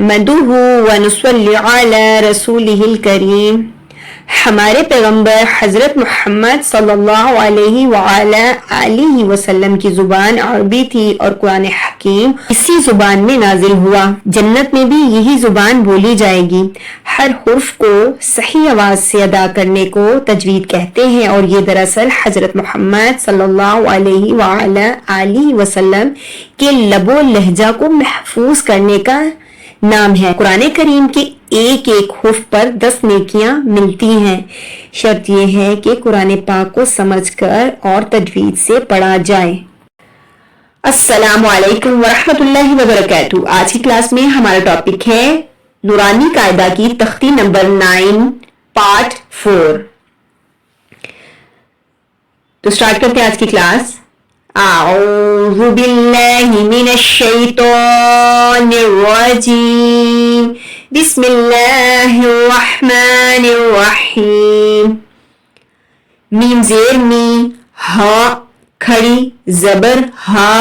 نحمدہ ونصلی علی رسولہ الکریم. ہمارے پیغمبر حضرت محمد صلی اللہ علیہ وآلہ آلہ وسلم کی زبان عربی تھی اور قرآن حکیم اسی زبان میں نازل ہوا. جنت میں بھی یہی زبان بولی جائے گی. ہر حرف کو صحیح آواز سے ادا کرنے کو تجوید کہتے ہیں اور یہ دراصل حضرت محمد صلی اللہ علیہ وآلہ آلہ وسلم کے لب و لہجہ کو محفوظ کرنے کا نام ہے. قرآن کریم کے ایک ایک حرف پر 10 نیکیاں ملتی ہیں. شرط یہ ہے کہ قرآن پاک کو سمجھ کر اور تجوید سے پڑھا جائے. السلام علیکم ورحمۃ اللہ وبرکاتہ. آج کی کلاس میں ہمارا ٹاپک ہے نورانی قاعدہ کی تختی نمبر 9 پارٹ 4. تو سٹارٹ کرتے ہیں آج کی کلاس. اعوذ باللہ من الشیطان الرجیم. بسم اللہ الرحمن الرحیم. میم زیر می، ہا کھڑی زبر ہا،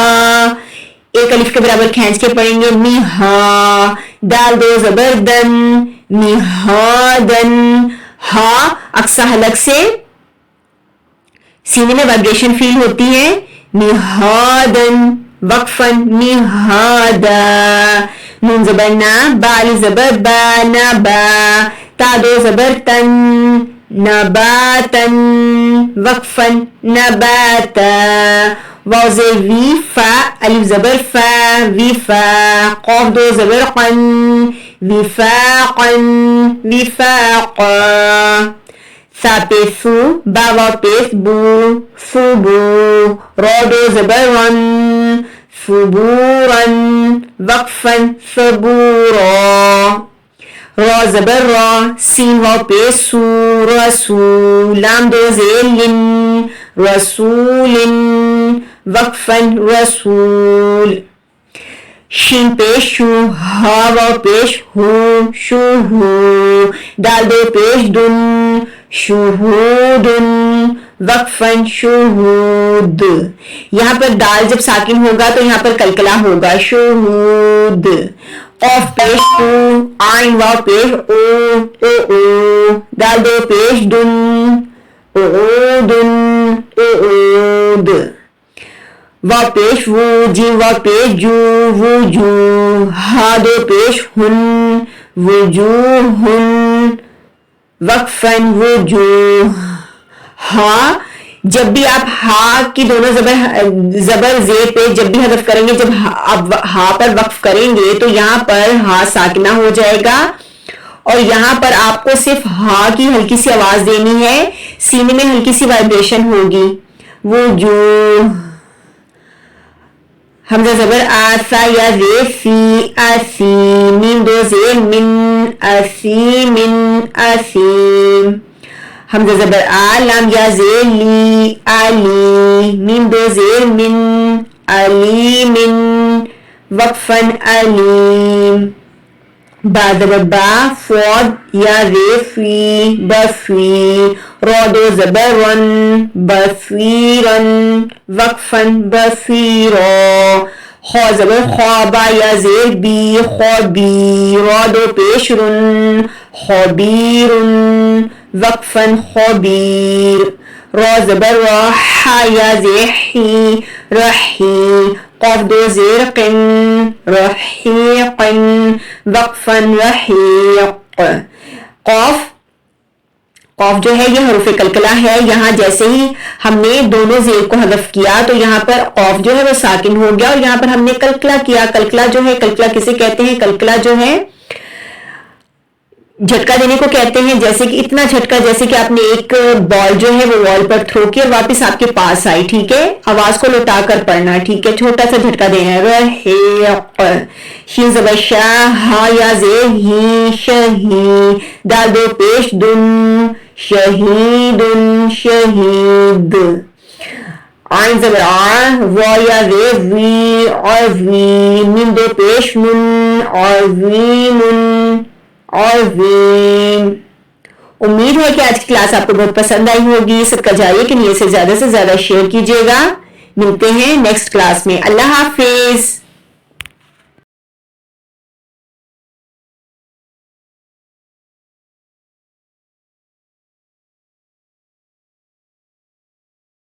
ایک الف کے برابر کھینچ کے پڑھیں گے. می ہا، دال دو زبر دن، می ہا دن. ہا اقصی حلق سے سینے میں وائبریشن فیل ہوتی ہے. مہادن وقفن مہادا. نون زبر نا، با علی زبر با، نبا. تا دو زبر تن، نباتن وقفن نباتا. واو زیر وی فا، الف زبر فا، وفا. قاف دو زبر قن، وفاقا وفاقا. سا پیش سو، با واو پیش بو، سبو. را دو زبر رن، سبورن وقفن سبورا. را زبر را، سین واو پیش سو، رسو. لام دو زیر لن، رسولن وقفن رسول. شین پیش شو، ہا واو پیش ہو، شوہو. دال دو پیش دن، شہودن وقفن شہود. یہاں پر دال جب ساکن ہوگا تو یہاں پر کلکلا ہوگا، شہود. قاف پیش او، عین واو پیش او، او او. دال دو پیش دن، اعودن اعود. واو پیش وو، جیم واو پیش جو، وجو. ہا دو پیش ہن، وجوہن وقفن وجوہ. ہا جب بھی آپ ہا کی دونوں زبر زیر پہ جب بھی حذف کریں گے، جب آپ ہا پر وقف کریں گے تو یہاں پر ہا ساکنہ ہو جائے گا اور یہاں پر آپ کو صرف ہا کی ہلکی سی آواز دینی ہے، سینے میں ہلکی سی وائبریشن ہوگی. وجوہ. حمزہ زبر آسا یا زیر سی، اسی. میم دو زیر من، اسی من اسیم. حمزہ زبر آ، لام یا زیر لی، علی. میم دو زیر من، علی من وقفن علیم. با زبر با، فواد یا زیر فی، بفی. را دو زبر رن، بفیرن وقفن بفیرا. خا زبر خوا، با یا زیر بی، خوابی. را دو پیش رن، خبیرن وقفن خبیر. را زبر را، حا یا زیر حی، رحی. قاف دو زیر قن، رحیقن وقفن رحیق. قاف جو ہے یہ حروف کلکلا ہے. یہاں جیسے ہی ہم نے دونوں زیر کو حذف کیا تو یہاں پر قاف جو ہے وہ ساکن ہو گیا اور یہاں پر ہم نے کلکلا کیا. کلکلا جو ہے، کلکلا کسے کہتے ہیں؟ کلکلا جو ہے جھٹکا دینے کو کہتے ہیں. جیسے کہ اتنا جھٹکا جیسے کہ آپ نے ایک بال جو ہے وہ وال پر تھرو کی اور واپس آپ کے پاس آئی. ٹھیک ہے، آواز کو لوٹا کر پڑھنا. ٹھیک ہے، چھوٹا سا جھٹکا دینا ہے. رحیق. شین زبر شاہ، ہا یا زیر ہی، شہی. دال دو پیش دن، شہیدن شہید. عین زبر آ، وا یا زیر وی، عظیم. میم دو پیش من، عظیمن عظیم. امید ہے کہ آج کی کلاس آپ کو بہت پسند آئی ہوگی. صدقہ جاریہ کے نیت سے زیادہ شیئر کیجیے گا. ملتے ہیں نیکسٹ کلاس میں. اللہ حافظ.